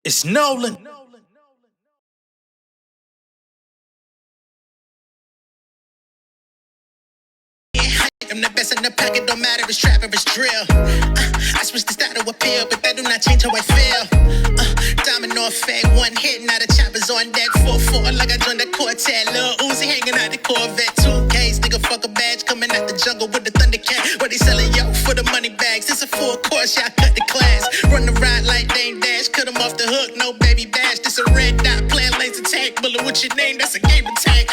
It's Nolan. I'm the best in the pocket, don't matter if it's trap or it's drill. I switch the style to appeal, but that do not change how I feel. Domino effect, one hit, now the choppers on deck. 4-4, like I joined the quartet. Lil Uzi hanging out the Corvette. 2Ks, nigga, fuck a badge, coming out the jungle with the Thundercat. What they selling, yo, for the money bags. It's a full course, y'all cut the class. Run the ride like Dame Dash, cut him off the hook, no baby bash. This a red dot, playing laser tag. Bullet with your name, that's a game attack.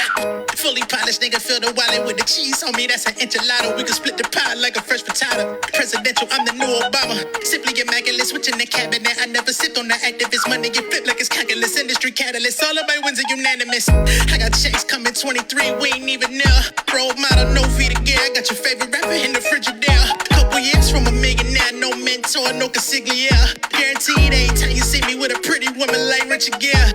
Fully polished, nigga, fill the wallet with the cheese on me, that's an enchilada. We can split the pie like a fresh potato. Presidential, I'm the new Obama. Simply immaculate, switching the cabinet. I never sit on the activist money. Get flipped like it's calculus. Industry catalyst. All of my wins are unanimous. I got checks coming 23. We ain't even near. Role model, no Vita gear. I got your favorite rapper in the Frigidaire. Couple years from a millionaire. No mentor, no consigliere. Guaranteed every time you see me with a pretty woman like Richard Gere.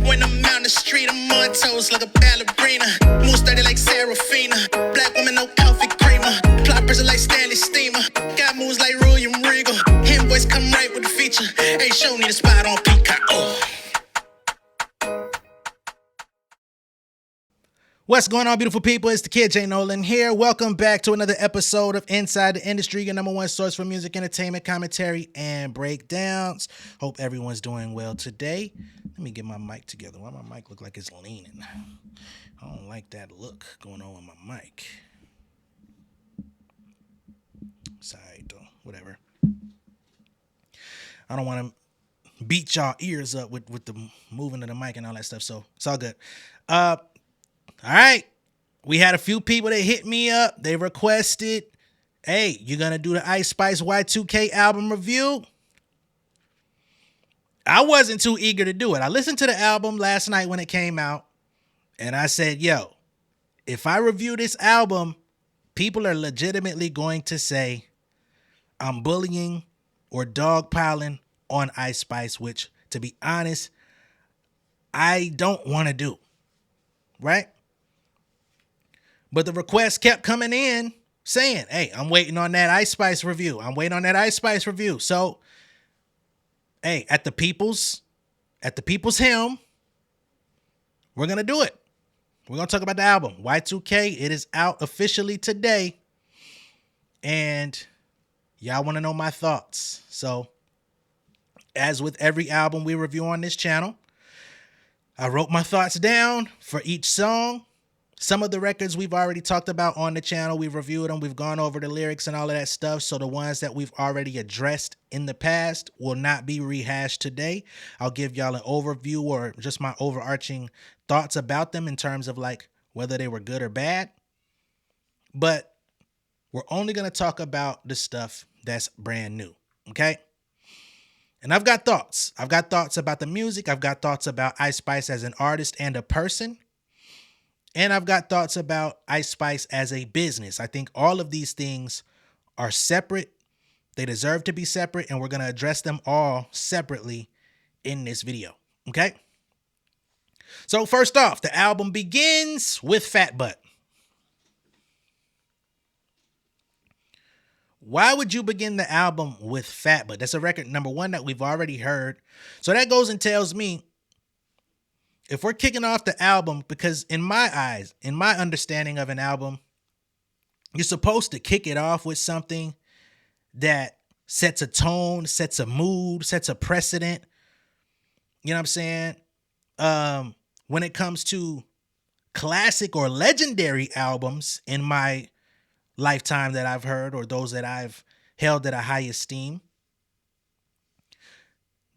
When I'm out the street, I'm on toes like a ballerina. Moves dirty like Serafina. Black woman, no coffee creamer. Plot person like Stanley Steamer. Got moves like William Regal. Him voice come right with the feature. Hey, show need a spot on Peacock. What's going on, beautiful people? It's the kid J Nolan here. Welcome back to another episode of Inside the Industry, your number one source for music, entertainment, commentary, and breakdowns. Hope everyone's doing well today. Let me get my mic together. Why my mic look like it's leaning? I don't like that look going on with my mic. Sorry, though. Whatever. I don't want to beat y'all ears up with the moving of the mic and all that stuff, so it's all good. All right, we had a few people that hit me up. They requested, hey, you going to do the Ice Spice Y2K album review? I wasn't too eager to do it. I listened to the album last night when it came out, and I said, yo, if I review this album, people are legitimately going to say I'm bullying or dogpiling on Ice Spice, which, to be honest, I don't want to do, right? But the requests kept coming in saying, hey, I'm waiting on that Ice Spice review. I'm waiting on that Ice Spice review. So, hey, at the people's helm, we're going to do it. We're going to talk about the album. Y2K, it is out officially today. And y'all want to know my thoughts. So, as with every album we review on this channel, I wrote my thoughts down for each song. Some of the records we've already talked about on the channel. We've reviewed them. We've gone over the lyrics and all of that stuff. So the ones that we've already addressed in the past will not be rehashed today. I'll give y'all an overview or just my overarching thoughts about them in terms of like whether they were good or bad. But we're only going to talk about the stuff that's brand new. Okay? And I've got thoughts. I've got thoughts about the music. I've got thoughts about Ice Spice as an artist and a person. And I've got thoughts about Ice Spice as a business. I think all of these things are separate. They deserve to be separate, and we're going to address them all separately in this video. Okay? So first off, the album begins with Fat Butt. Why would you begin the album with Fat Butt? That's a record, number one, that we've already heard. So that goes and tells me, if we're kicking off the album, because in my eyes, in my understanding of an album, you're supposed to kick it off with something that sets a tone, sets a mood, sets a precedent. You know what I'm saying? When it comes to classic or legendary albums in my lifetime that I've heard, or those that I've held at a high esteem,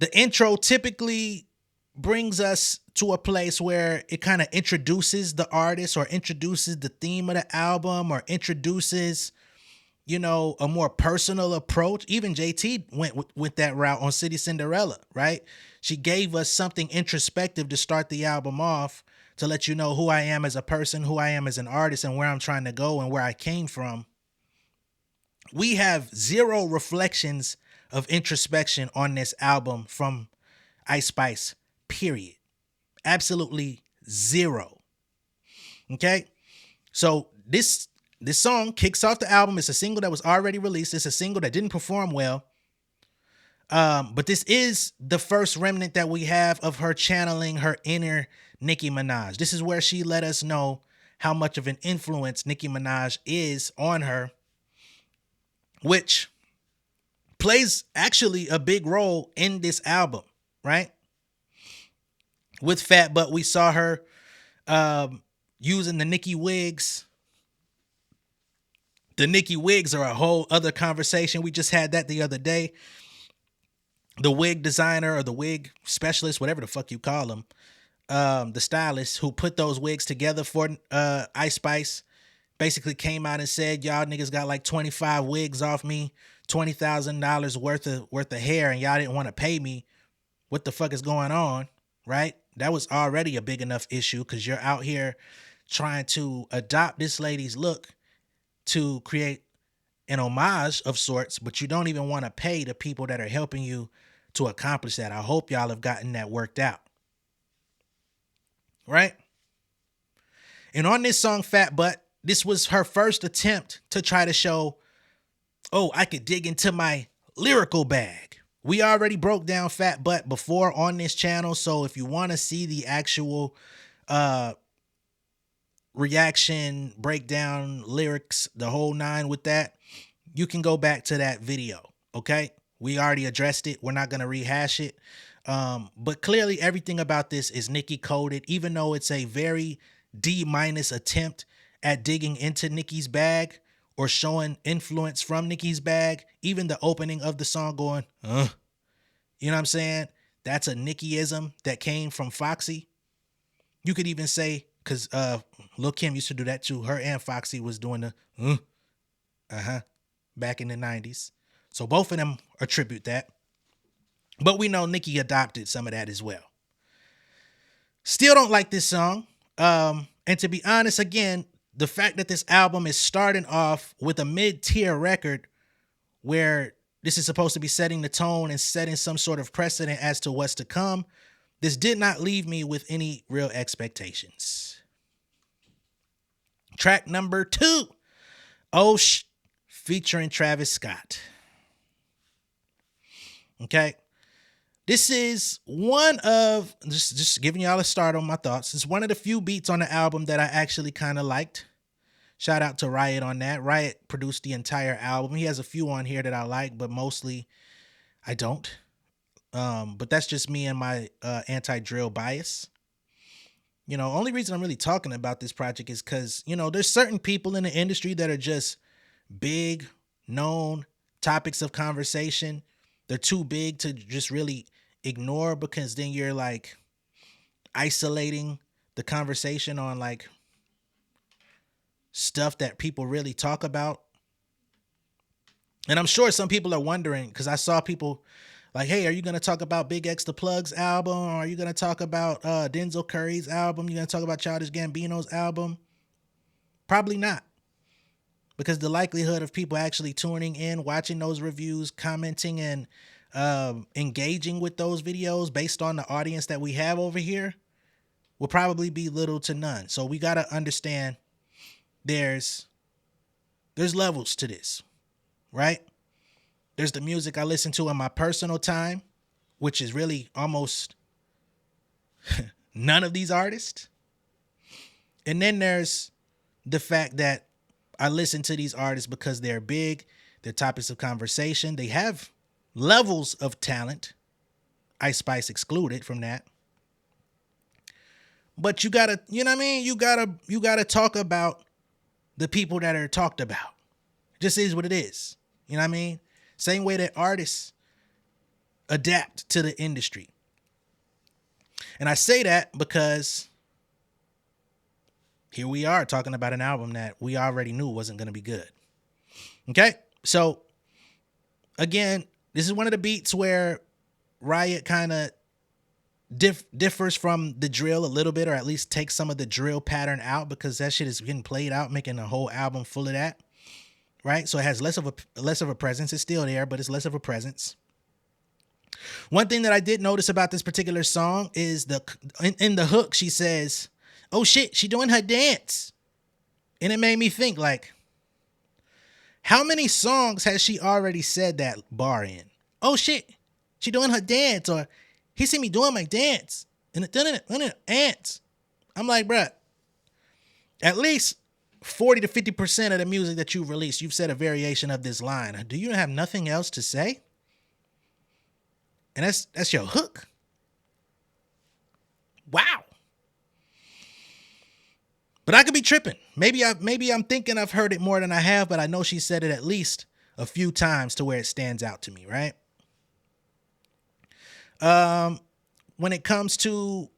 the intro typically brings us to a place where it kind of introduces the artist or introduces the theme of the album or introduces, you know, a more personal approach. Even JT went with that route on City Cinderella, right? She gave us something introspective to start the album off to let you know who I am as a person, who I am as an artist, and where I'm trying to go and where I came from. We have zero reflections of introspection on this album from Ice Spice. Period. Absolutely zero. Okay? So this song kicks off the album. It's a single that was already released. It's a single that didn't perform well. But this is the first remnant that we have of her channeling her inner Nicki Minaj. This is where she let us know how much of an influence Nicki Minaj is on her, which plays actually a big role in this album, right? With Fat Butt, we saw her using the Nicki wigs. The Nicki wigs are a whole other conversation. We just had that the other day. The wig designer or the wig specialist, whatever the fuck you call them, the stylist who put those wigs together for Ice Spice, basically came out and said, y'all niggas got like 25 wigs off me, $20,000 worth of hair, and y'all didn't want to pay me. What the fuck is going on? Right? That was already a big enough issue because you're out here trying to adopt this lady's look to create an homage of sorts, but you don't even want to pay the people that are helping you to accomplish that. I hope y'all have gotten that worked out. Right? And on this song, Fat Butt, this was her first attempt to try to show, oh, I could dig into my lyrical bag. We already broke down Fat Butt before on this channel, so if you want to see the actual reaction, breakdown, lyrics, the whole nine with that, you can go back to that video, okay? We already addressed it. We're not going to rehash it. But clearly everything about this is Nicki coded, even though it's a very D- attempt at digging into Nicki's bag or showing influence from Nicki's bag. Even the opening of the song going, you know what I'm saying? That's a Nickiism that came from Foxy. You could even say, because Lil' Kim used to do that too. Her and Foxy was doing the back in the 90s. So both of them attribute that. But we know Nicki adopted some of that as well. Still don't like this song. And to be honest, again, the fact that this album is starting off with a mid-tier record where this is supposed to be setting the tone and setting some sort of precedent as to what's to come, this did not leave me with any real expectations. Track number 2, Oh Sh, featuring Travis Scott. Okay. This is one of, just giving y'all a start on my thoughts. It's one of the few beats on the album that I actually kind of liked. Shout out to Riot on that. Riot produced the entire album. He has a few on here that I like, but mostly I don't. But that's just me and my anti-drill bias. You know, only reason I'm really talking about this project is because, you know, there's certain people in the industry that are just big, known topics of conversation. They're too big to just really ignore, because then you're like isolating the conversation on like stuff that people really talk about. And I'm sure some people are wondering, because I saw people like, hey, are you going to talk about Big X the Plug's album? Or are you going to talk about Denzel Curry's album? You going to talk about Childish Gambino's album? Probably not. Because the likelihood of people actually tuning in, watching those reviews, commenting, and engaging with those videos based on the audience that we have over here will probably be little to none. So we got to understand there's levels to this, right? There's the music I listen to in my personal time, which is really almost none of these artists. And then there's the fact that I listen to these artists because they're big, they're topics of conversation, they have levels of talent, Ice Spice excluded from that. But you gotta, you know what I mean? You gotta talk about the people that are talked about. It just is what it is. You know what I mean? Same way that artists adapt to the industry. And I say that because here we are talking about an album that we already knew wasn't going to be good. Okay? So, again, this is one of the beats where Riot kind of differs from the drill a little bit, or at least takes some of the drill pattern out, because that shit is getting played out, making a whole album full of that. Right? So it has less of a presence. It's still there, but it's less of a presence. One thing that I did notice about this particular song is in the hook, she says, oh shit, she doing her dance. And it made me think, like, how many songs has she already said that bar in? Oh shit, She doing her dance, or he see me doing my dance. And the ants. I'm like, bruh, at least 40 to 50% of the music that you've released, you've said a variation of this line. Do you have nothing else to say? And that's your hook. Wow. But I could be tripping. Maybe I'm thinking I've heard it more than I have, but I know she said it at least a few times to where it stands out to me, right? When it comes to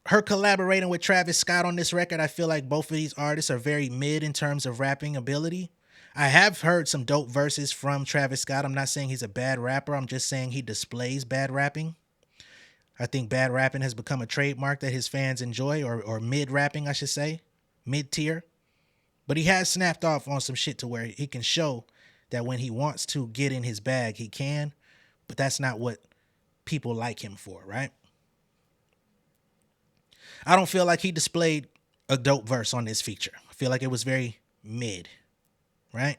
her collaborating with Travis Scott on this record, I feel like both of these artists are very mid in terms of rapping ability. I have heard some dope verses from Travis Scott. I'm not saying he's a bad rapper. I'm just saying he displays bad rapping. I think bad rapping has become a trademark that his fans enjoy, or mid rapping, I should say, mid tier. But he has snapped off on some shit to where he can show that when he wants to get in his bag, he can. But that's not what people like him for, right? I don't feel like he displayed a dope verse on this feature. I feel like it was very mid, right?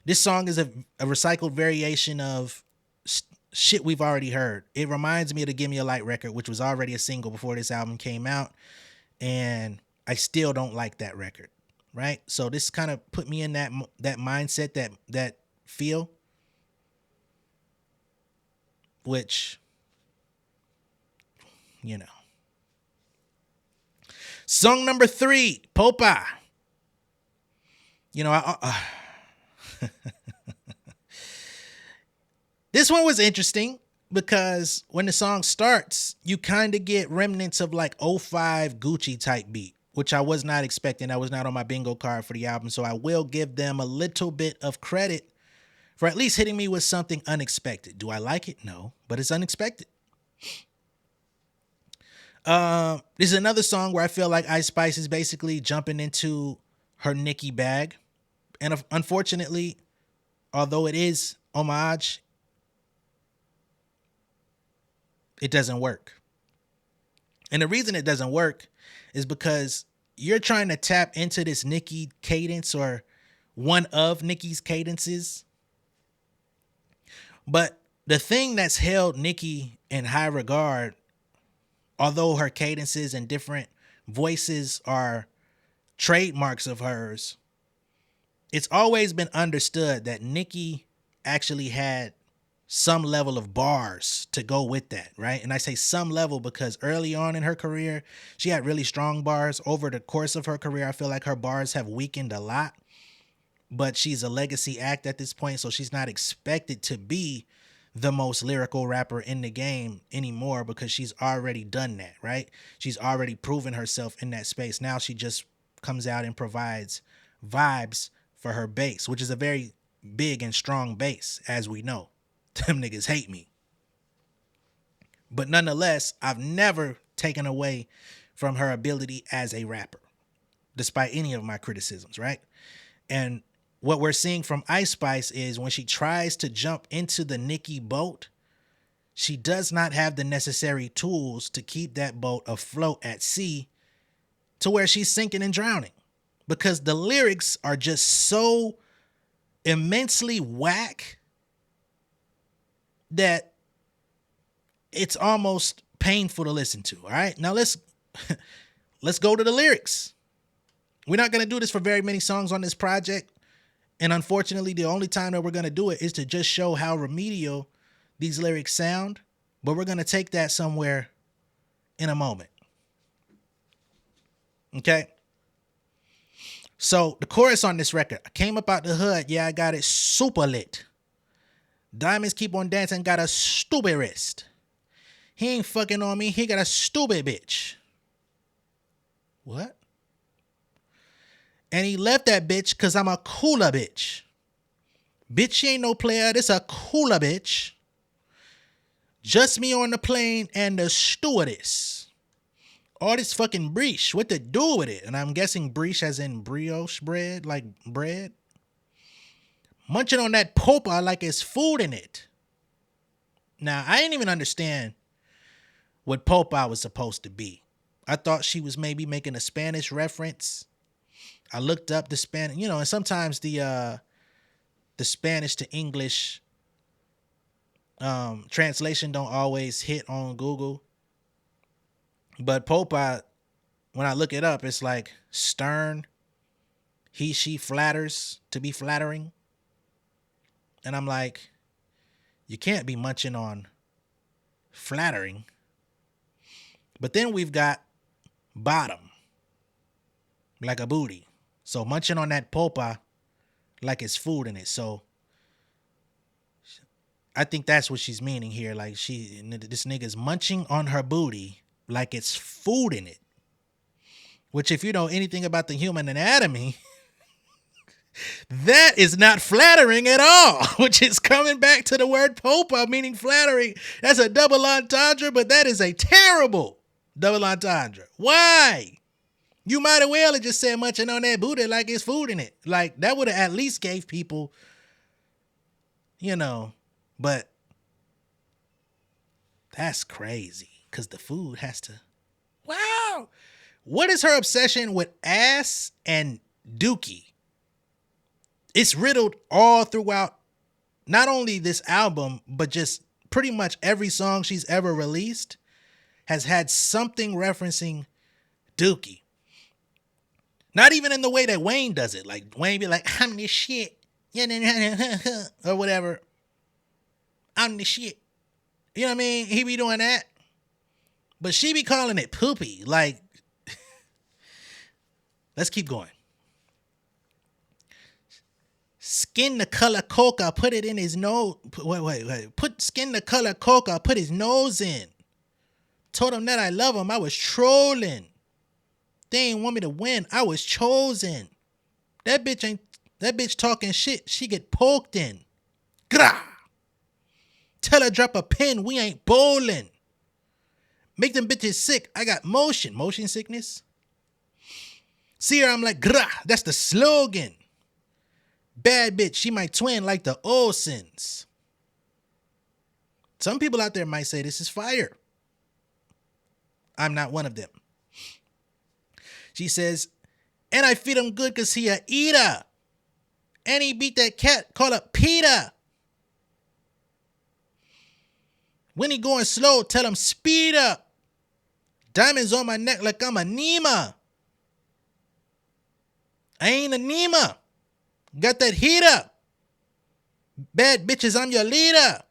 This song is a recycled variation of shit we've already heard. It reminds me of the Give Me a Light record, which was already a single before this album came out, and I still don't like that record, right? So this kind of put me in that mindset, that feel, which, you know. Song number 3, Popa. You know, this one was interesting because when the song starts, you kind of get remnants of like '05 Gucci type beat, which I was not expecting. That was not on my bingo card for the album. So I will give them a little bit of credit for at least hitting me with something unexpected. Do I like it? No, but it's unexpected. This is another song where I feel like Ice Spice is basically jumping into her Nicki bag. And unfortunately, although it is homage, it doesn't work. And the reason it doesn't work is because you're trying to tap into this Nicki cadence, or one of Nicki's cadences. But the thing that's held Nicki in high regard, although her cadences and different voices are trademarks of hers, it's always been understood that Nicki actually had some level of bars to go with that, right? And I say some level because early on in her career, she had really strong bars. Over the course of her career, I feel like her bars have weakened a lot, but she's a legacy act at this point, so she's not expected to be the most lyrical rapper in the game anymore because she's already done that, right? She's already proven herself in that space. Now she just comes out and provides vibes for her base, which is a very big and strong base, as we know. Them niggas hate me. But nonetheless, I've never taken away from her ability as a rapper, despite any of my criticisms, right? And what we're seeing from Ice Spice is when she tries to jump into the Nicki boat, she does not have the necessary tools to keep that boat afloat at sea to where she's sinking and drowning. Because the lyrics are just so immensely whack that it's almost painful to listen to. All right, now let's go to the lyrics. We're not going to do this for very many songs on this project, and unfortunately the only time that we're going to do it is to just show how remedial these lyrics sound, but we're going to take that somewhere in a moment. Okay, so the chorus on this record: I came up out the hood, yeah, I got it super lit. Diamonds keep on dancing, got a stupid wrist. He ain't fucking on me, he got a stupid bitch. What? And he left that bitch cause I'm a cooler bitch. Bitch, she ain't no player, this a cooler bitch. Just me on the plane and the stewardess. All this fucking breesh, what to do with it? And I'm guessing breesh as in brioche bread, like bread. Munching on that popa like it's food in it. Now, I didn't even understand what popa was supposed to be. I thought she was maybe making a Spanish reference. I looked up the Spanish, and sometimes the Spanish to English Translation don't always hit on Google. But Popeye, when I look it up, it's like stern. He, she flatters to be flattering. And I'm like, you can't be munching on flattering. But then we've got bottom, like a booty. So munching on that Popeye like it's food in it. So I think that's what she's meaning here. Like this nigga's munching on her booty like it's food in it. Which, if you know anything about the human anatomy, that is not flattering at all. Which is coming back to the word popa, meaning flattering. That's a double entendre, but that is a terrible double entendre. Why? You might as well have just said munching on that booty like it's food in it. Like, that would have at least gave people, but that's crazy. Because the food has to, wow. What is her obsession with ass and dookie? It's riddled all throughout not only this album, but just pretty much every song she's ever released has had something referencing dookie. Not even in the way that Wayne does it. Like, Wayne be like, I'm the shit. Or whatever. I'm the shit. You know what I mean? He be doing that. But she be calling it poopy. Like, let's keep going. Skin the color coca, put it in his nose. Wait. Skin the color coca, put his nose in. Told him that I love him. I was trolling. They ain't want me to win. I was chosen. That bitch talking shit. She get poked in. Grrrl. Tell her drop a pin. We ain't bowling. Make them bitches sick. I got motion sickness. See her, I'm like, grrrl. That's the slogan. Bad bitch, she my twin like the Olsens. Some people out there might say this is fire. I'm not one of them. She says, and I feed him good because he a eater. And he beat that cat, call up Peter. When he going slow, tell him speed up. Diamonds on my neck like I'm a Nima. I ain't a Nima. Got that heater. Bad bitches, I'm your leader.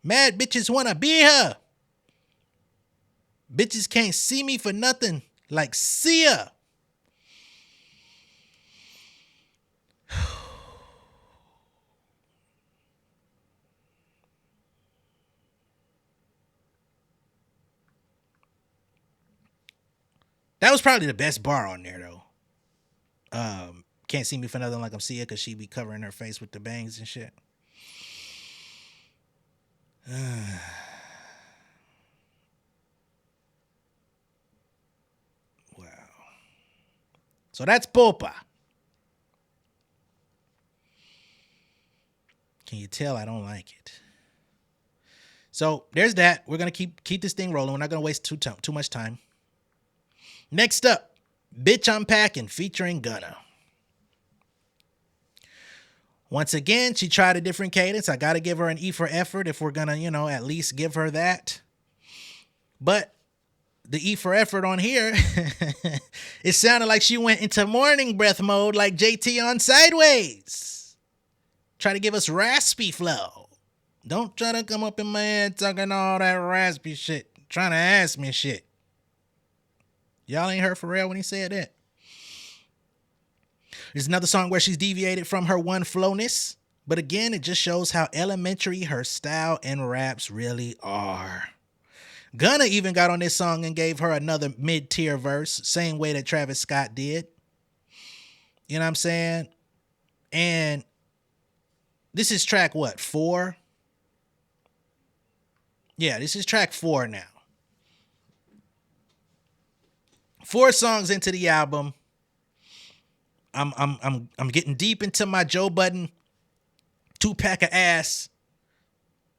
Mad bitches wanna be her. Bitches can't see me for nothing. Like Sia. That was probably the best bar on there, though. Can't see me for nothing like I'm Sia, because she be covering her face with the bangs and shit. Wow. So that's Popa. Can you tell I don't like it? So there's that. We're gonna keep this thing rolling. We're not gonna waste too much time. Next up, Bitch I'm Packing featuring Gunna. Once again, she tried a different cadence. I gotta give her an E for effort if we're gonna, at least give her that. But the E for effort on here, it sounded like she went into morning breath mode like JT on Sideways. Try to give us raspy flow. Don't try to come up in my head talking all that raspy shit. Trying to ask me shit. Y'all ain't heard Pharrell when he said that. There's another song where she's deviated from her one flowness. But again, it just shows how elementary her style and raps really are. Gunna even got on this song and gave her another mid-tier verse, same way that Travis Scott did. You know what I'm saying? And this is track what, 4? Yeah, this is track 4 now. 4 songs into the album. I'm getting deep into my Joe Budden 2-pack of ass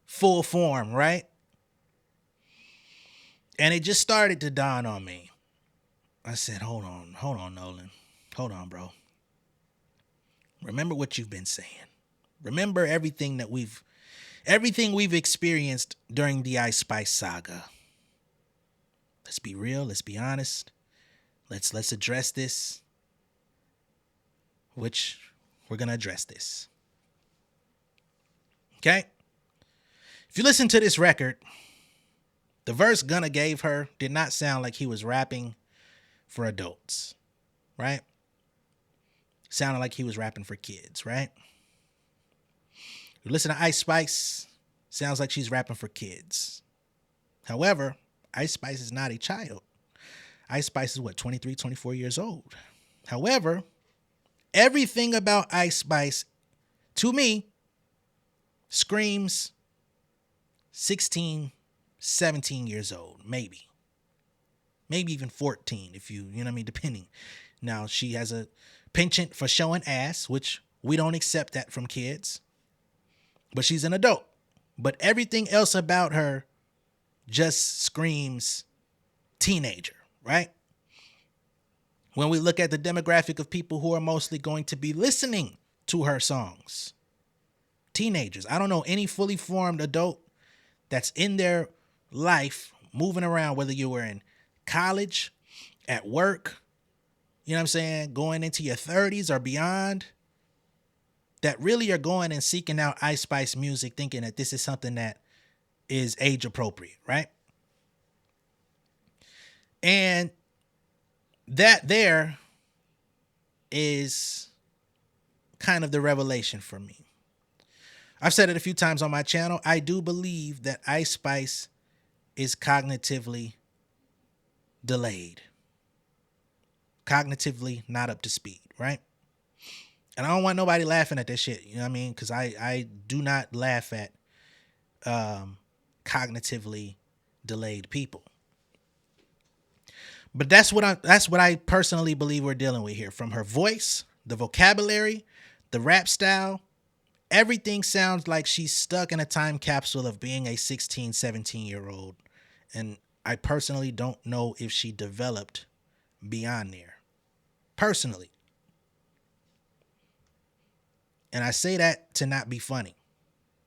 full form, right? And it just started to dawn on me. I said, hold on, Nolan. Hold on, bro. Remember what you've been saying. Remember everything that we've everything we've experienced during the Ice Spice saga. Let's be real. Let's be honest. Let's address this. Which we're gonna address this. Okay. If you listen to this record, the verse Gunna gave her did not sound like he was rapping for adults, right? Sounded like he was rapping for kids, right? You listen to Ice Spice, sounds like she's rapping for kids. However, Ice Spice is not a child. Ice Spice is 23, 24 years old. However, everything about Ice Spice, to me, screams 16, 17 years old, maybe. Maybe even 14, if you know what I mean, depending. Now, she has a penchant for showing ass, which we don't accept that from kids. But she's an adult. But everything else about her just screams teenager, right? When we look at the demographic of people who are mostly going to be listening to her songs, teenagers. I don't know any fully formed adult that's in their life moving around, whether you were in college, at work, you know what I'm saying, going into your 30s or beyond, that really are going and seeking out Ice Spice music thinking that this is something that is age appropriate, right? And that there is kind of the revelation for me. I've said it a few times on my channel. I do believe that Ice Spice is cognitively delayed. Cognitively not up to speed, right? And I don't want nobody laughing at this shit, you know what I mean? Because I do not laugh at cognitively delayed people. But that's what I personally believe we're dealing with here. From her voice, the vocabulary, the rap style, everything sounds like she's stuck in a time capsule of being a 16, 17-year-old. And I personally don't know if she developed beyond there. Personally. And I say that to not be funny.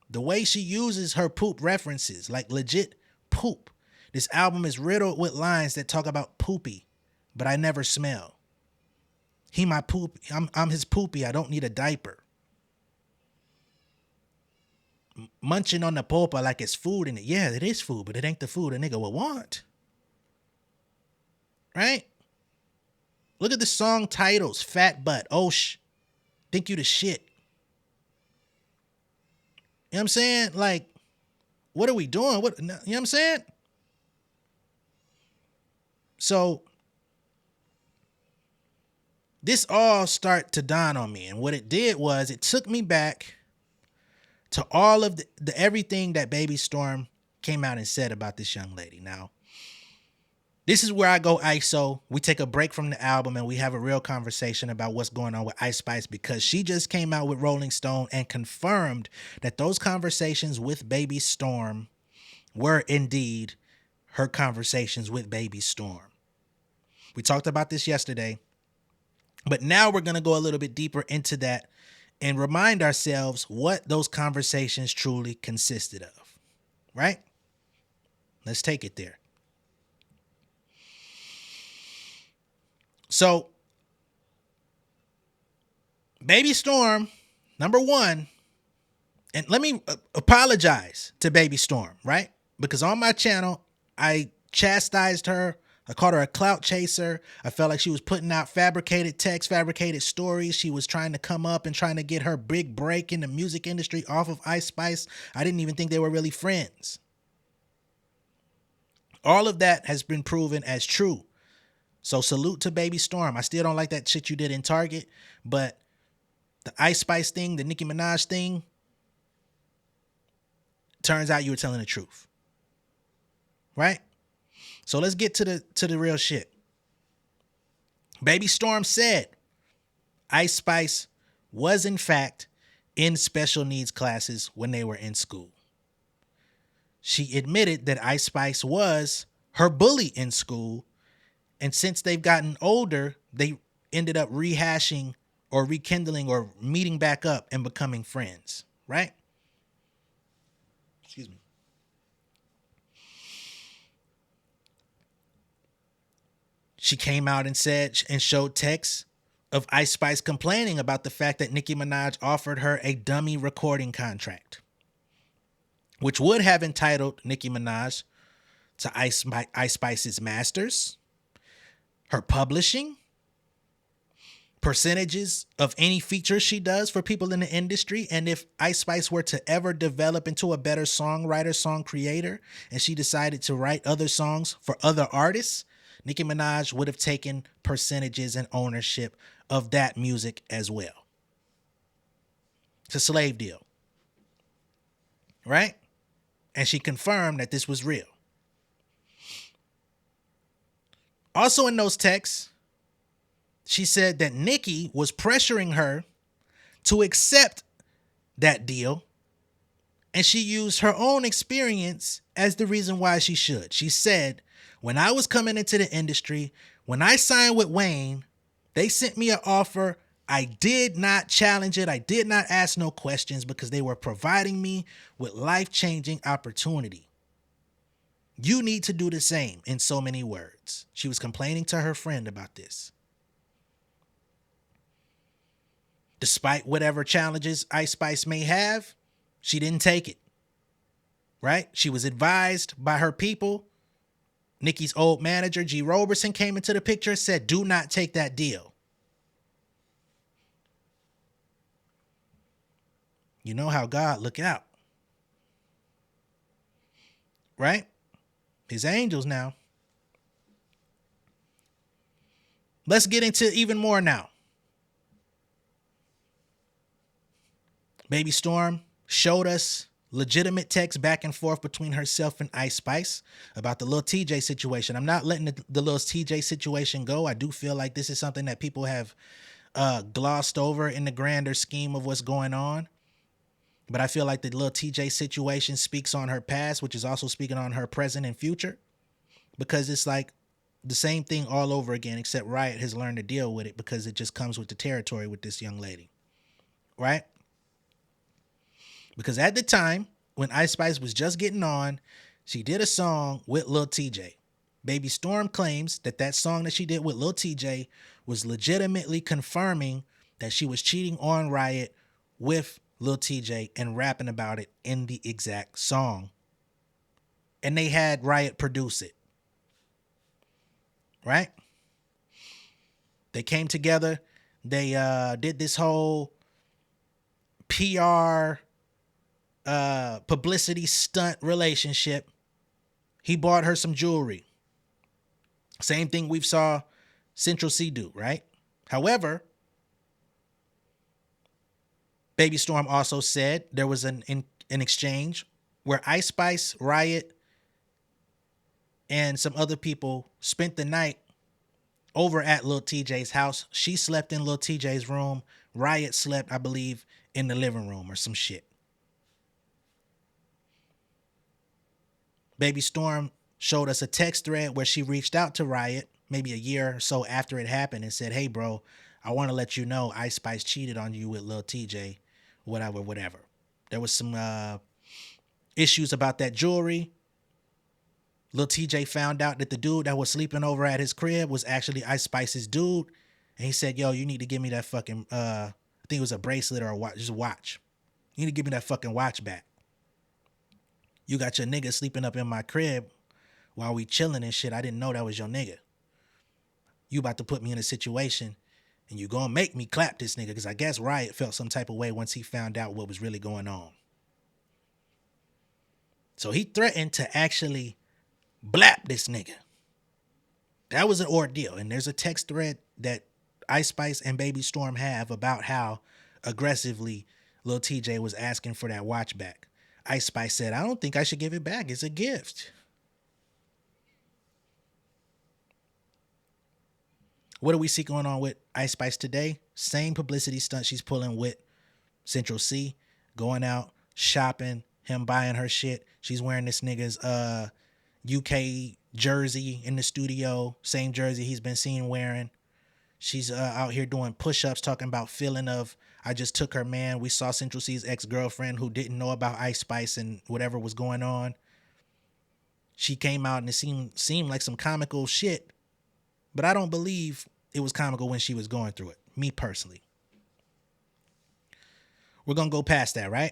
The way she uses her poop references, like legit poop. This album is riddled with lines that talk about poopy, but I never smell. He my poop. I'm his poopy. I don't need a diaper. Munching on the popa like it's food in it. Yeah, it is food, but it ain't the food a nigga would want. Right? Look at the song titles. Fat butt. Oh, think you the shit. You know what I'm saying? Like, what are we doing? You know what I'm saying? So this all start to dawn on me. And what it did was it took me back to all of the everything that Baby Storm came out and said about this young lady. Now, this is where I go ISO. We take a break from the album and we have a real conversation about what's going on with Ice Spice, because she just came out with Rolling Stone and confirmed that those conversations with Baby Storm were indeed her conversations with Baby Storm. We talked about this yesterday, but now we're going to go a little bit deeper into that and remind ourselves what those conversations truly consisted of, right? Let's take it there. So, Baby Storm, number one, and let me apologize to Baby Storm, right? Because on my channel, I chastised her. I called her a clout chaser. I felt like she was putting out fabricated text, fabricated stories. She was trying to come up and trying to get her big break in the music industry off of Ice Spice. I didn't even think they were really friends. All of that has been proven as true. So salute to Baby Storm. I still don't like that shit you did in Target, but the Ice Spice thing, the Nicki Minaj thing, turns out you were telling the truth. Right? So let's get to the real shit. Baby Storm said Ice Spice was in fact in special needs classes when they were in school. She admitted that Ice Spice was her bully in school, and since they've gotten older, they ended up rehashing or rekindling or meeting back up and becoming friends, right? Excuse me. She came out and said and showed texts of Ice Spice complaining about the fact that Nicki Minaj offered her a dummy recording contract, which would have entitled Nicki Minaj to Ice Spice's masters, her publishing, percentages of any features she does for people in the industry. And if Ice Spice were to ever develop into a better songwriter, song creator, and she decided to write other songs for other artists, Nicki Minaj would have taken percentages and ownership of that music as well. It's a slave deal, right? And she confirmed that this was real. Also in those texts, she said that Nicki was pressuring her to accept that deal, and she used her own experience as the reason why she should. She said, when I was coming into the industry, when I signed with Wayne, they sent me an offer. I did not challenge it. I did not ask no questions because they were providing me with life-changing opportunity. You need to do the same, in so many words. She was complaining to her friend about this. Despite whatever challenges Ice Spice may have, she didn't take it, right? She was advised by her people. Nicki's old manager, G Roberson, came into the picture and said, do not take that deal. You know how God look out, right? His angels now. Let's get into even more now. Baby Storm showed us legitimate text back and forth between herself and Ice Spice about the Lil TJ situation. I'm not letting the Lil TJ situation go. I do feel like this is something that people have glossed over in the grander scheme of what's going on. But I feel like the Lil TJ situation speaks on her past, which is also speaking on her present and future, because it's like the same thing all over again, except Riot has learned to deal with it because it just comes with the territory with this young lady, right? Because at the time when Ice Spice was just getting on, she did a song with Lil TJ. Baby Storm claims that that song that she did with Lil TJ was legitimately confirming that she was cheating on Riot with Lil TJ and rapping about it in the exact song. And they had Riot produce it. Right? They came together. They did this whole PR publicity stunt relationship. He bought her some jewelry. Same thing we saw Central C do, right? However, Baby Storm also said there was an exchange where Ice Spice, Riot, and some other people spent the night over at Lil TJ's house. She slept in Lil TJ's room. Riot slept, I believe, in the living room or some shit. Baby Storm showed us a text thread where she reached out to Riot maybe a year or so after it happened and said, hey, bro, I want to let you know Ice Spice cheated on you with Lil TJ, whatever. There was some issues about that jewelry. Lil TJ found out that the dude that was sleeping over at his crib was actually Ice Spice's dude. And he said, yo, you need to give me that fucking, I think it was a bracelet or a watch, just a watch. You need to give me that fucking watch back. You got your nigga sleeping up in my crib while we chilling and shit. I didn't know that was your nigga. You about to put me in a situation and you gonna make me clap this nigga, because I guess Riot felt some type of way once he found out what was really going on. So he threatened to actually blap this nigga. That was an ordeal. And there's a text thread that Ice Spice and Baby Storm have about how aggressively Lil TJ was asking for that watch back. Ice Spice said, I don't think I should give it back. It's a gift. What do we see going on with Ice Spice today? Same publicity stunt she's pulling with Central C, going out, shopping, him buying her shit. She's wearing this nigga's UK jersey in the studio, same jersey he's been seen wearing. She's out here doing push-ups, talking about feeling of, I just took her man. We saw Central C's ex-girlfriend who didn't know about Ice Spice and whatever was going on. She came out and it seemed like some comical shit, but I don't believe it was comical when she was going through it, me personally. We're going to go past that, right?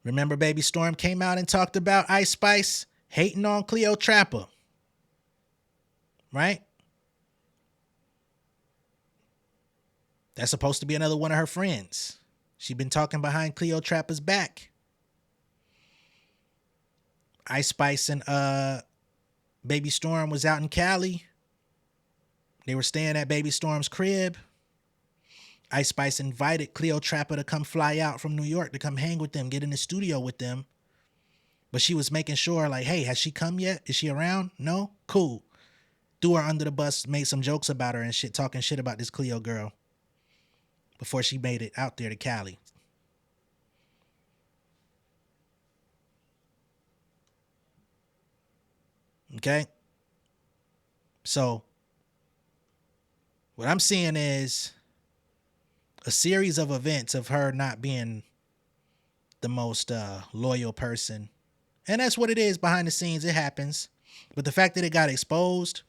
Remember Baby Storm came out and talked about Ice Spice hating on Cleo Trapper, right? That's supposed to be another one of her friends. She been talking behind Cleo Trapper's back. Ice Spice and Baby Storm was out in Cali. They were staying at Baby Storm's crib. Ice Spice invited Cleo Trapper to come fly out from New York to come hang with them, get in the studio with them. But she was making sure, like, hey, has she come yet? Is she around? No? Cool. Threw her under the bus, made some jokes about her and shit, talking shit about this Cleo girl before she made it out there to Cali. Okay? So, what I'm seeing is a series of events of her not being the most loyal person. And that's what it is behind the scenes. It happens. But the fact that it got exposed,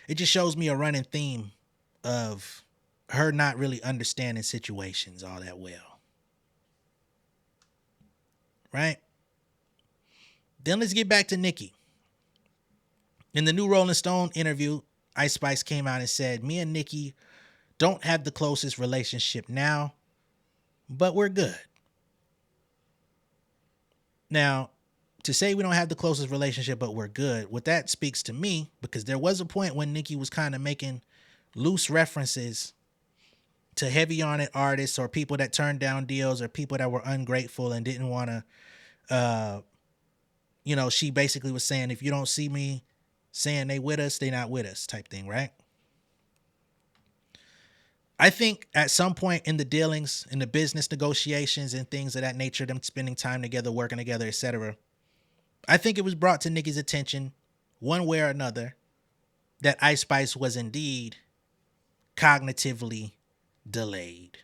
it just shows me a running theme of her not really understanding situations all that well. Right? Then let's get back to Nicki. In the new Rolling Stone interview, Ice Spice came out and said, me and Nicki don't have the closest relationship now, but we're good. Now, to say we don't have the closest relationship, but we're good, what that speaks to me, because there was a point when Nicki was kind of making loose references to heavy on it artists or people that turned down deals or people that were ungrateful and didn't want to, she basically was saying, if you don't see me saying they with us, they not with us type thing, right? I think at some point in the dealings, in the business negotiations and things of that nature, them spending time together, working together, etc., I think it was brought to Nicki's attention one way or another that Ice Spice was indeed cognitively delayed.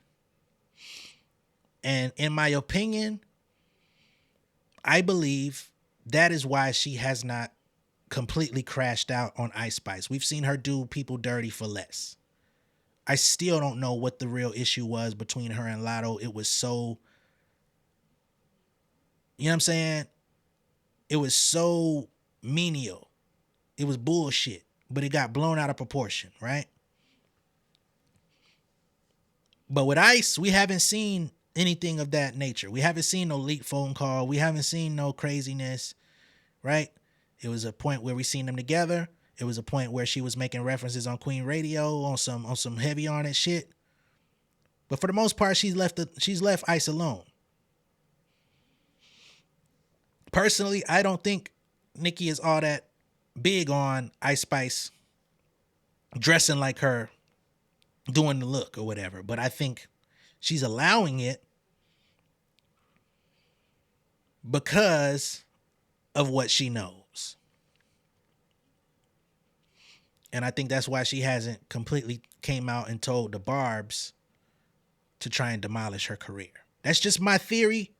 And in my opinion, I believe that is why she has not completely crashed out on Ice Spice. We've seen her do people dirty for less. I still don't know what the real issue was between her and Lotto. It was so, you know what I'm saying? It was so menial. It was bullshit, but it got blown out of proportion, right? But with Ice, we haven't seen anything of that nature. We haven't seen no leaked phone call. We haven't seen no craziness, right? It was a point where we seen them together. It was a point where she was making references on Queen Radio on some heavy on it shit. But for the most part, she's left Ice alone. Personally, I don't think Nicki is all that big on Ice Spice dressing like her, doing the look or whatever. But I think she's allowing it because of what she knows. And I think that's why she hasn't completely came out and told the Barbs to try and demolish her career. That's just my theory.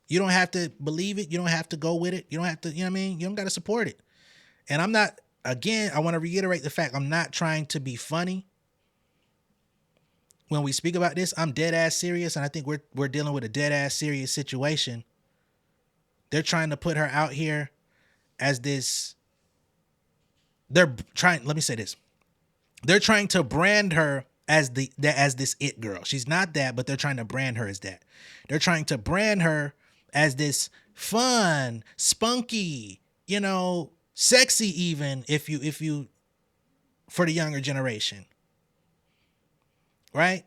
You don't have to believe it. You don't have to go with it. You don't have to, you know what I mean? You don't got to support it. And I'm not, again, I want to reiterate the fact I'm not trying to be funny. When we speak about this, I'm dead ass serious. And I think we're dealing with a dead ass serious situation. They're trying to put her out here as this, let me say this. They're trying to brand her as this it girl. She's not that, but they're trying to brand her as that. They're trying to brand her as this fun, spunky, sexy even if you for the younger generation. Right?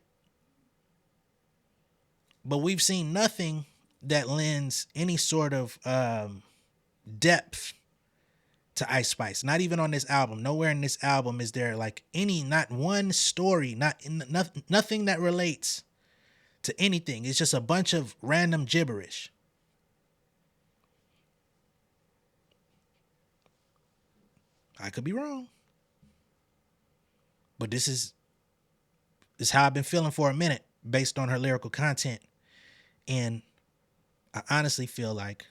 But we've seen nothing that lends any sort of depth to Ice Spice. Not even on this album. Nowhere in this album is there like not one story, nothing that relates to anything. It's just a bunch of random gibberish. I could be wrong. But this is how I've been feeling for a minute based on her lyrical content. And I honestly feel like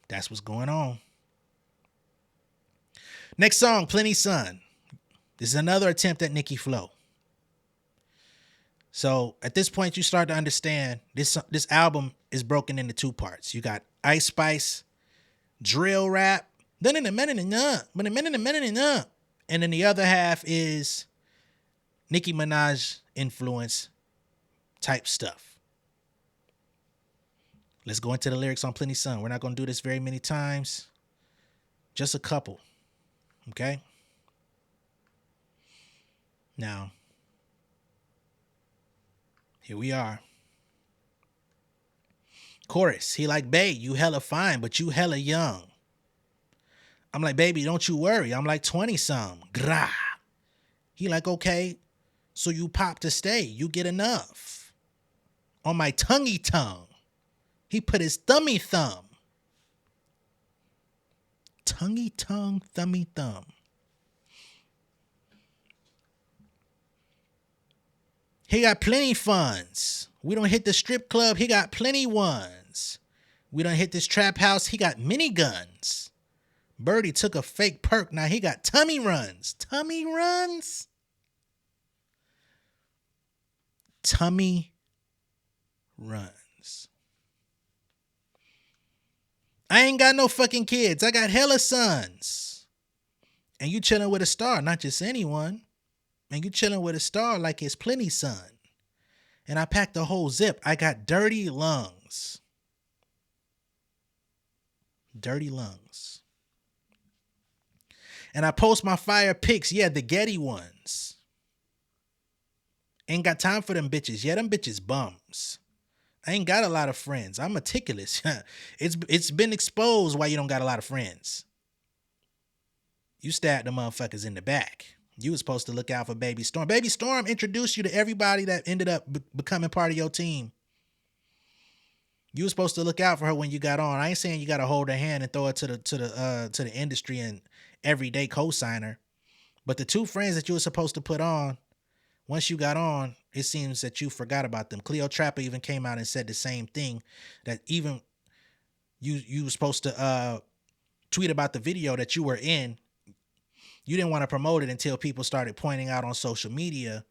that's what's going on. Next song, Plenty Sun. This is another attempt at Nicki Flow. So at this point, you start to understand this album is broken into two parts. You got Ice Spice, drill rap, and then the other half is Nicki Minaj influence type stuff. Let's go into the lyrics on Plenty Sun. We're not going to do this very many times. Just a couple. Okay? Now, here we are. Chorus. He like, babe, you hella fine, but you hella young. I'm like, baby, don't you worry. I'm like 20-some. Grrrl. He like, okay, so you pop to stay. You get enough. On my tonguey tongue. He put his thummy thumb. Tonguey tongue, thummy thumb. He got plenty funds. We don't hit the strip club. He got plenty ones. We don't hit this trap house. He got miniguns. Birdie took a fake perk. Now he got tummy runs. Tummy runs? Tummy runs. I ain't got no fucking kids. I got hella sons. And you chilling with a star, not just anyone. And you chilling with a star like it's Plenty Sun. And I packed the whole zip. I got dirty lungs. Dirty lungs. And I post my fire pics. Yeah, the Getty ones. Ain't got time for them bitches. Yeah, them bitches bums. I ain't got a lot of friends. I'm meticulous. It's been exposed why you don't got a lot of friends. You stabbed the motherfuckers in the back. You was supposed to look out for Baby Storm. Baby Storm introduced you to everybody that ended up becoming part of your team. You were supposed to look out for her when you got on. I ain't saying you got to hold her hand and throw it to the industry and everyday co-signer. But the two friends that you were supposed to put on, once you got on, it seems that you forgot about them. Cleo Trapper even came out and said the same thing, that even you were supposed to tweet about the video that you were in. You didn't want to promote it until people started pointing out on social media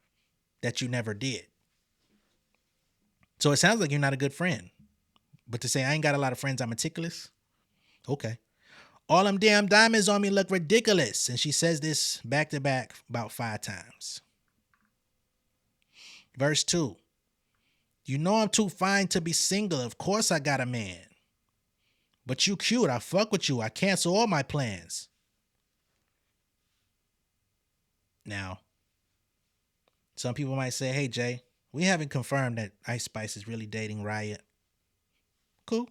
that you never did. So it sounds like you're not a good friend. But to say I ain't got a lot of friends, I'm meticulous. Okay. All them damn diamonds on me look ridiculous. And she says this back to back about 5 times. Verse 2. You know I'm too fine to be single. Of course I got a man. But you cute. I fuck with you. I cancel all my plans. Now, some people might say, hey, Jay, we haven't confirmed that Ice Spice is really dating Riot. Cool.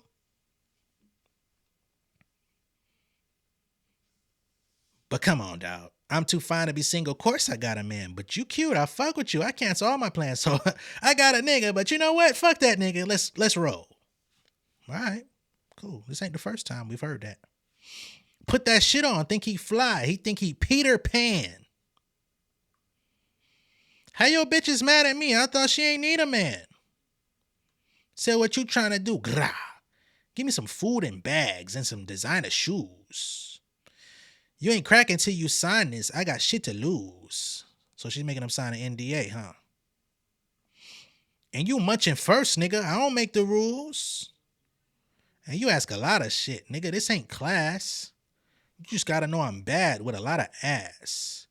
But come on, dog. I'm too fine to be single. Of course I got a man, but you cute. I fuck with you. I cancel all my plans. So I got a nigga, but you know what? Fuck that nigga. Let's roll. All right. Cool. This ain't the first time we've heard that. Put that shit on. Think he fly. He think he Peter Pan. How your bitch is mad at me? I thought she ain't need a man. Said, what you trying to do? Grrrl. Give me some food and bags and some designer shoes. You ain't cracking till you sign this. I got shit to lose. So she's making him sign an NDA, huh? And you munching first, nigga. I don't make the rules. And you ask a lot of shit, nigga. This ain't class. You just gotta know I'm bad with a lot of ass.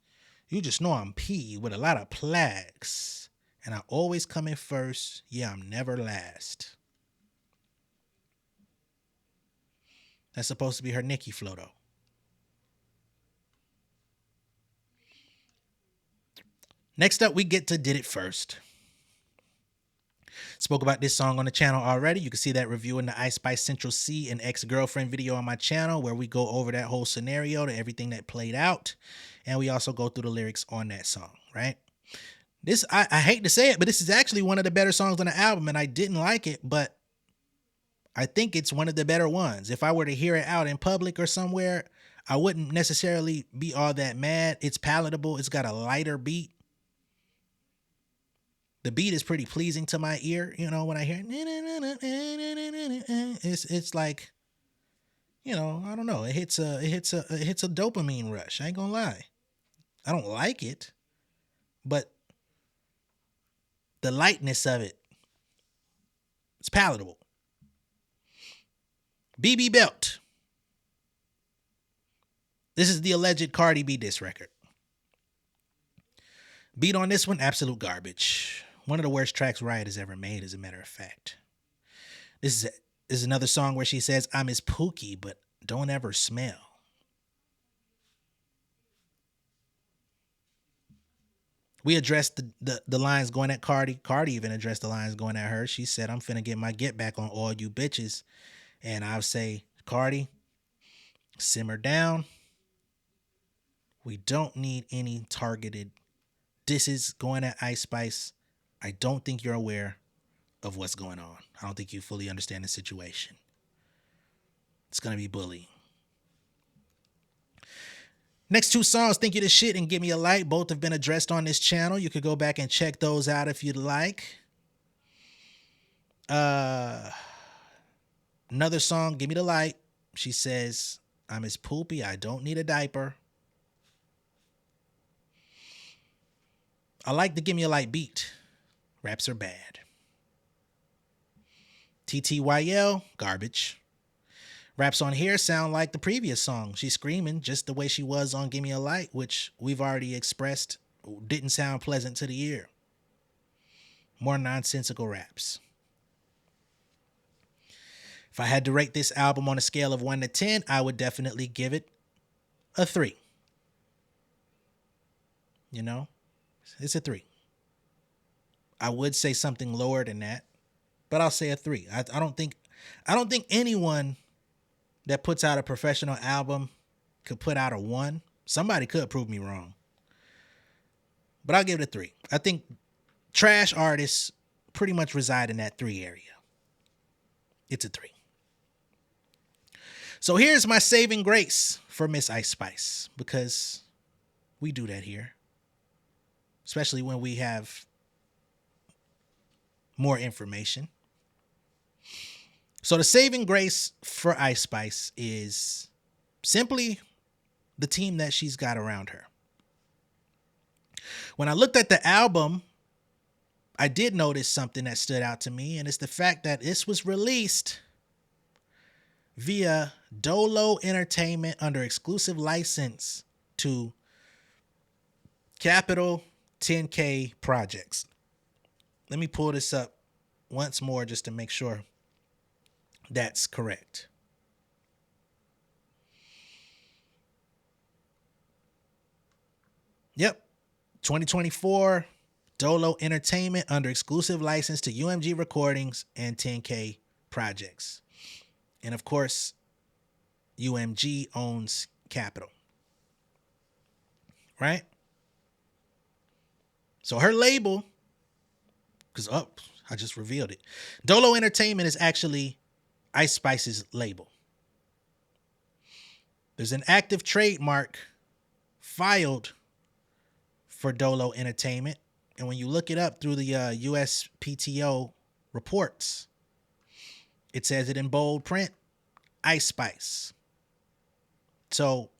You just know I'm P with a lot of plaques. And I always come in first. Yeah, I'm never last. That's supposed to be her Nicki flow, though. Next up, we get to Did It First. Spoke about this song on the channel already. You can see that review in the Ice Spice Central C and Ex-Girlfriend video on my channel, where we go over that whole scenario to everything that played out. And we also go through the lyrics on that song, right? This, I hate to say it, but this is actually one of the better songs on the album, and I didn't like it, but I think it's one of the better ones. If I were to hear it out in public or somewhere, I wouldn't necessarily be all that mad. It's palatable. It's got a lighter beat. The beat is pretty pleasing to my ear, when I hear it's like, I don't know. It hits a dopamine rush. I ain't gonna lie. I don't like it, but the lightness of it's palatable. BB Belt. This is the alleged Cardi B diss record. Beat on this one, absolute garbage. One of the worst tracks Riot has ever made, as a matter of fact. This is another song where she says, "I'm as Pookie, but don't ever smell." We addressed the lines going at Cardi. Cardi even addressed the lines going at her. She said, "I'm finna get my get back on all you bitches." And I'll say, Cardi, simmer down. We don't need any targeted disses going at Ice Spice. I don't think you're aware of what's going on. I don't think you fully understand the situation. It's going to be bullying. Next two songs, Think You the Shit and Give Me a Light. Both have been addressed on this channel. You could go back and check those out if you'd like. Another song, Give Me the Light. She says, "I'm as poopy, I don't need a diaper." I like the Give Me a Light beat. Raps are bad. TTYL, garbage. Raps on here sound like the previous song. She's screaming just the way she was on Give Me a Light, which we've already expressed didn't sound pleasant to the ear. More nonsensical raps. If I had to rate this album on a scale of 1 to 10, I would definitely give it a 3. It's a 3. I would say something lower than that, but I'll say a 3. I don't think anyone that puts out a professional album could put out a 1. Somebody could prove me wrong, but I'll give it a 3. I think trash artists pretty much reside in that 3 area. It's a 3. So here's my saving grace for Miss Ice Spice, because we do that here, especially when we have more information. So the saving grace for Ice Spice is simply the team that she's got around her. When I looked at the album, I did notice something that stood out to me, and it's the fact that this was released via Dolo Entertainment under exclusive license to Capital 10K Projects. Let me pull this up once more just to make sure that's correct. Yep. 2024, Dolo Entertainment under exclusive license to UMG Recordings and 10K Projects. And of course, UMG owns Capital. Right? So her label, I just revealed it. Dolo Entertainment is actually Ice Spice's label. There's an active trademark filed for Dolo Entertainment. And when you look it up through the USPTO reports, it says it in bold print, Ice Spice. So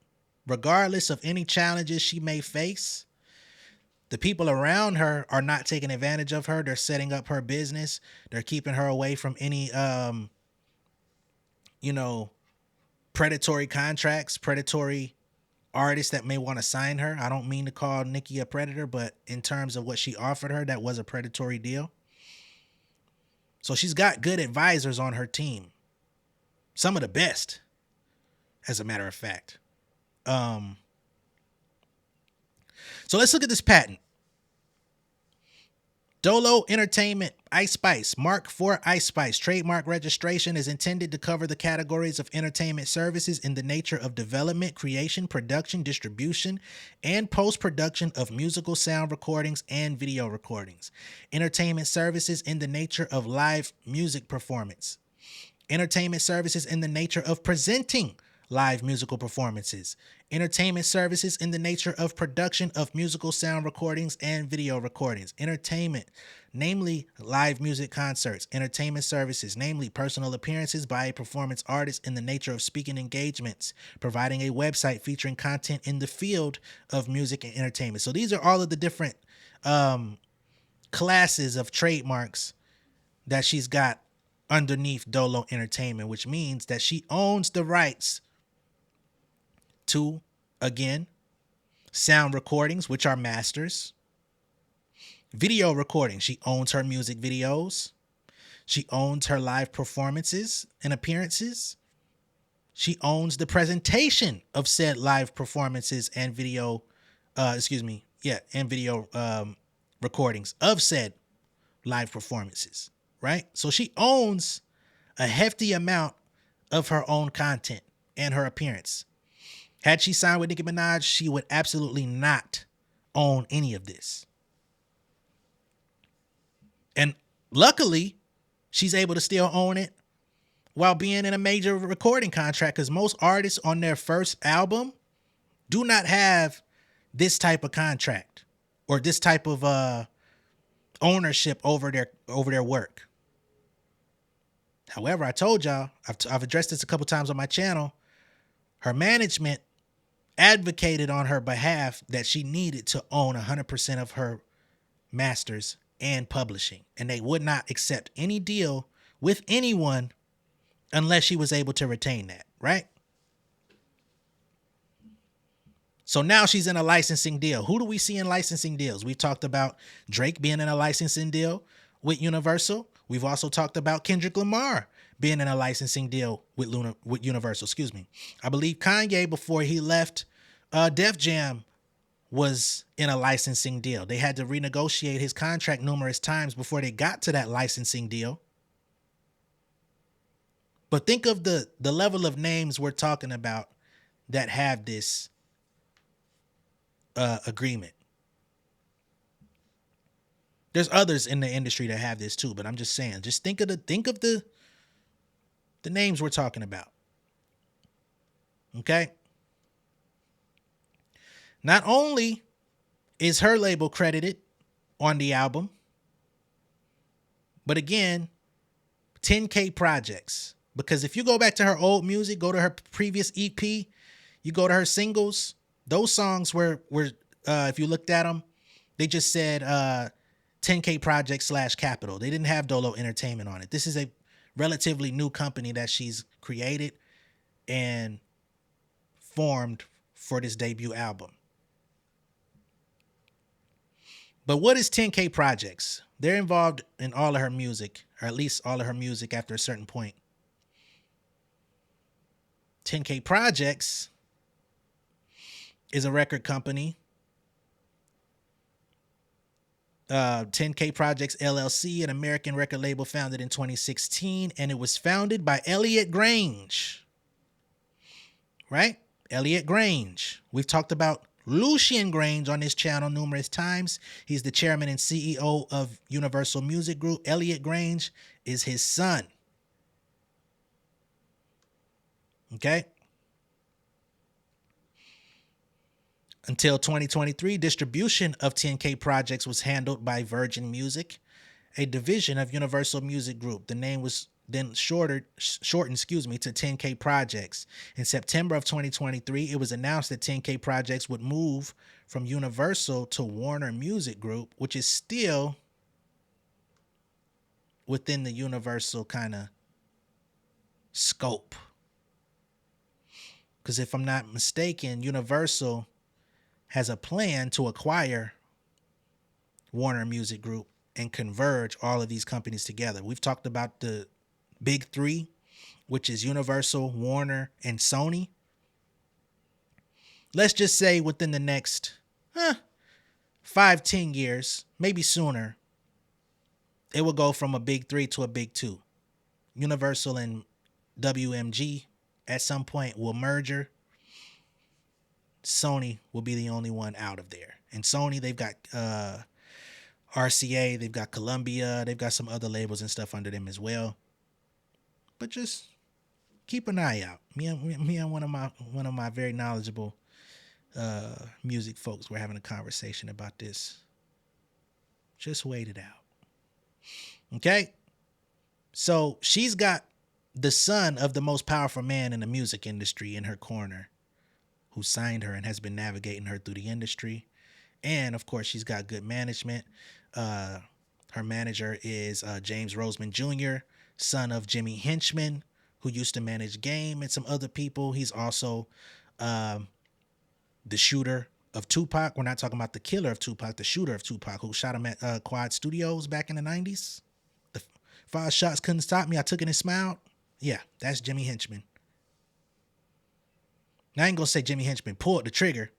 regardless of any challenges she may face, the people around her are not taking advantage of her. They're setting up her business. They're keeping her away from any, predatory contracts, predatory artists that may want to sign her. I don't mean to call Nicki a predator, but in terms of what she offered her, that was a predatory deal. So she's got good advisors on her team. Some of the best, as a matter of fact. So let's look at this patent. Dolo Entertainment Ice Spice, Mark for Ice Spice. Trademark registration is intended to cover the categories of entertainment services in the nature of development, creation, production, distribution, and post-production of musical sound recordings and video recordings. Entertainment services in the nature of live music performance. Entertainment services in the nature of presenting live musical performances. Entertainment services in the nature of production of musical sound recordings and video recordings. Entertainment, namely live music concerts. Entertainment services, namely personal appearances by a performance artist in the nature of speaking engagements. Providing a website featuring content in the field of music and entertainment. So these are all of the different classes of trademarks that she's got underneath Dolo Entertainment, which means that she owns the rights to, again, sound recordings, which are masters, video recordings. She owns her music videos. She owns her live performances and appearances. She owns the presentation of said live performances and video, and video recordings of said live performances, right? So she owns a hefty amount of her own content and her appearance. Had she signed with Nicki Minaj, she would absolutely not own any of this. And luckily, she's able to still own it while being in a major recording contract, because most artists on their first album do not have this type of contract or this type of ownership over their work. However, I told y'all, I've addressed this a couple times on my channel. Her management advocated on her behalf that she needed to own 100% of her masters and publishing, and they would not accept any deal with anyone unless she was able to retain that, right? So now she's in a licensing deal. Who do we see in licensing deals? We've talked about Drake being in a licensing deal with Universal. We've also talked about Kendrick Lamar being in a licensing deal with Universal. Excuse me. I believe Kanye, before he left Def Jam, was in a licensing deal. They had to renegotiate his contract numerous times before they got to that licensing deal. But think of the level of names we're talking about that have this agreement. There's others in the industry that have this too, but I'm just saying, just think of the names we're talking about. Okay? Not only is her label credited on the album, but again, 10K projects. Because if you go back to her old music, go to her previous EP, you go to her singles, those songs were if you looked at them, they just said 10K Project /Capital. They didn't have Dolo Entertainment on it. This is a relatively new company that she's created and formed for this debut album. But what is 10K Projects? They're involved in all of her music, or at least all of her music after a certain point. 10K Projects is a record company. 10K Projects LLC, an American record label founded in 2016, and it was founded by Elliot Grange. Right? Elliot Grange. We've talked about Lucian Grange on this channel numerous times. He's the chairman and CEO of Universal Music Group. Elliot Grange is his son. Okay? Until 2023, distribution of 10K Projects was handled by Virgin Music, a division of Universal Music Group. The name was then shortened to 10K Projects. In September of 2023, it was announced that 10K Projects would move from Universal to Warner Music Group, which is still within the Universal kind of scope. Because if I'm not mistaken, Universal has a plan to acquire Warner Music Group and converge all of these companies together. We've talked about the big three, which is Universal, Warner, and Sony. Let's just say within the next 5-10 years, maybe sooner, it will go from a big three to a big two. Universal and WMG at some point will merger. Sony will be the only one out of there. And Sony, they've got RCA, they've got Columbia, they've got some other labels and stuff under them as well. But just keep an eye out. Me and one of my very knowledgeable music folks were having a conversation about this. Just wait it out. Okay? So she's got the son of the most powerful man in the music industry in her corner, who signed her and has been navigating her through the industry. And of course, she's got good management. Her manager is James Roseman Jr., son of Jimmy Henchman, who used to manage Game and some other people. He's also the shooter of Tupac. We're not talking about the killer of Tupac, the shooter of Tupac, who shot him at Quad Studios back in the 90s. The 5 shots couldn't stop me. I took it and smiled. Yeah, that's Jimmy Henchman. Now, I ain't gonna say Jimmy Henchman pulled the trigger,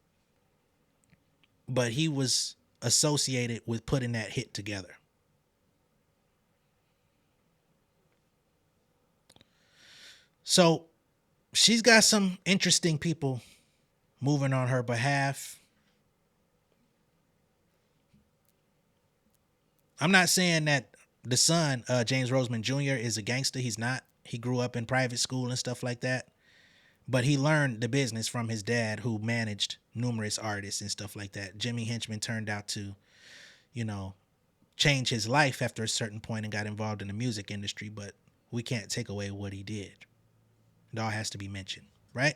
but he was associated with putting that hit together. So she's got some interesting people moving on her behalf. I'm not saying that the son, James Roseman Jr., is a gangster. He's not. He grew up in private school and stuff like that. But he learned the business from his dad, who managed numerous artists and stuff like that. Jimmy Henchman turned out to, change his life after a certain point and got involved in the music industry. But we can't take away what he did. It all has to be mentioned, right?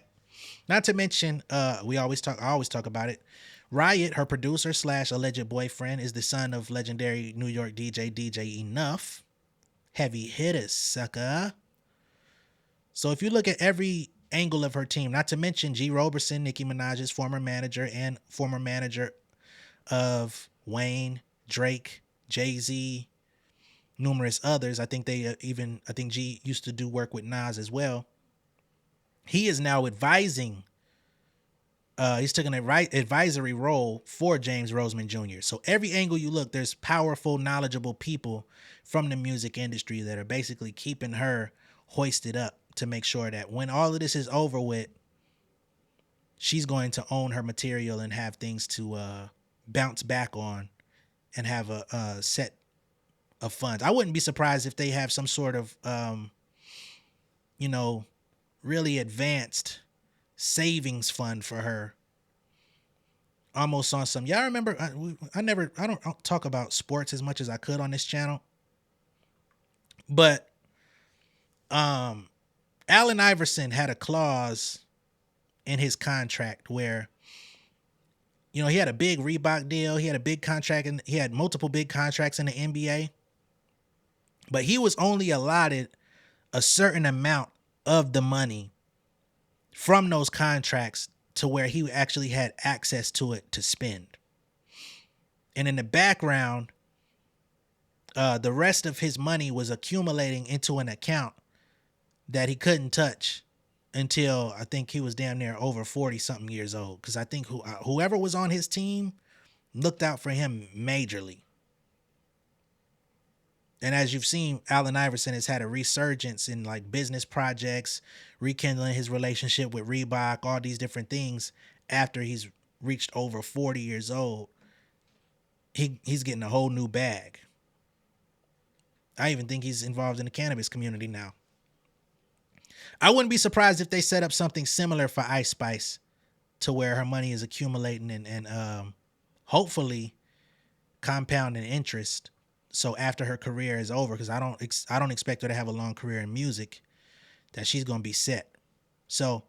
Not to mention, I always talk about it. Riot, her producer / alleged boyfriend, is the son of legendary New York DJ Enough. Heavy hitters, sucker. So if you look at every angle of her team, not to mention G. Roberson, Nicki Minaj's former manager and former manager of Wayne, Drake, Jay-Z, numerous others. I think G used to do work with Nas as well. He is now advising. He's taking a advisory role for James Roseman Jr. So every angle you look, there's powerful, knowledgeable people from the music industry that are basically keeping her hoisted up to make sure that when all of this is over with, she's going to own her material and have things to bounce back on and have a set of funds. I wouldn't be surprised if they have some sort of, really advanced savings fund for her, almost on some. Y'all remember? I don't talk about sports as much as I could on this channel, but Allen Iverson had a clause in his contract where, he had a big Reebok deal, he had a big contract, and he had multiple big contracts in the NBA, but he was only allotted a certain amount of the money from those contracts to where he actually had access to it to spend. And in the background, the rest of his money was accumulating into an account that he couldn't touch until I think he was damn near over 40 something years old. Because I think whoever was on his team looked out for him majorly. And as you've seen, Allen Iverson has had a resurgence in like business projects, rekindling his relationship with Reebok, all these different things after he's reached over 40 years old. He's getting a whole new bag. I even think he's involved in the cannabis community now. I wouldn't be surprised if they set up something similar for Ice Spice, to where her money is accumulating and hopefully compounding interest. So after her career is over, because I don't expect her to have a long career in music, that she's going to be set. So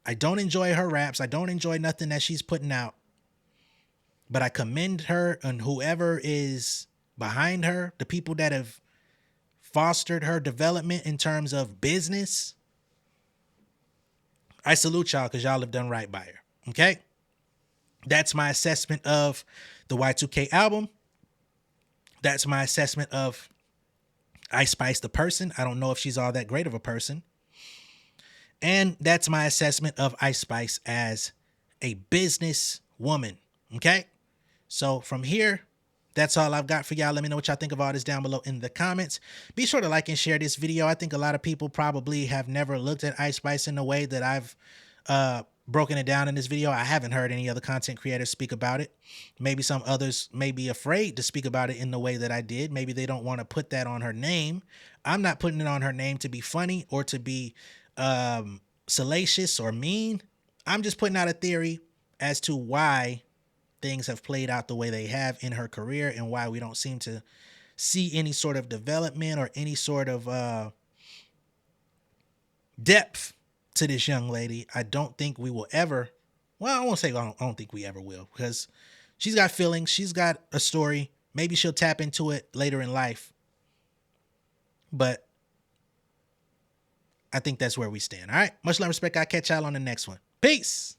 I don't enjoy her raps. I don't enjoy nothing that she's putting out. But I commend her and whoever is behind her, the people that have fostered her development in terms of business. I salute y'all because y'all have done right by her. Okay? That's my assessment of the Y2K album. That's my assessment of Ice Spice the person. I don't know if she's all that great of a person. And that's my assessment of Ice Spice as a business woman. Okay? So from here, that's all I've got for y'all. Let me know what y'all think of all this down below in the comments. Be sure to like and share this video. I think a lot of people probably have never looked at Ice Spice in the way that I've broken it down in this video. I haven't heard any other content creators speak about it. Maybe some others may be afraid to speak about it in the way that I did. Maybe they don't want to put that on her name. I'm not putting it on her name to be funny or to be salacious or mean. I'm just putting out a theory as to why things have played out the way they have in her career and why we don't seem to see any sort of development or any sort of depth to this young lady. I don't think we will ever. Well, I won't say I don't think we ever will, because she's got feelings. She's got a story. Maybe she'll tap into it later in life. But I think that's where we stand. All right. Much love and respect. I'll catch y'all on the next one. Peace.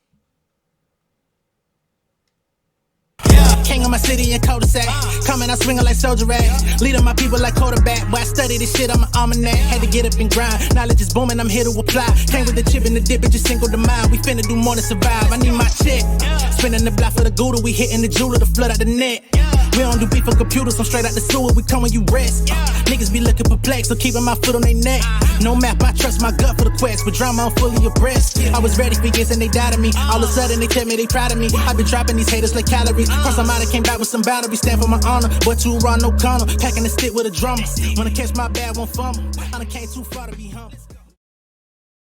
King of my city in cul-de-sac. Coming out swinging like soldier rag. Leading my people like quarterback. Boy, I study this shit, I'm an almanac. Had to get up and grind. Knowledge is booming, I'm here to apply. Came with the chip and the dip, it just single the mind. We finna do more than survive. I need my check. Spinning the block for the Gouda. We hitting the jeweler to flood out the net. We don't do beef on computers, I'm straight out the sewer. We come when you rest. Niggas be looking perplexed, so keeping my foot on their neck. No map, I trust my gut for the quest. With drama, I'm fully abreast. I was ready for years and they doubted me. All of a sudden they tell me they proud of me. I been dropping these haters like calories. Cross them out, I came back with some boundaries. Stand for my honor, but too raw, no corner. Packing the stick with a drummer. Wanna catch my bad, won't fumble. I done came too far to be humble.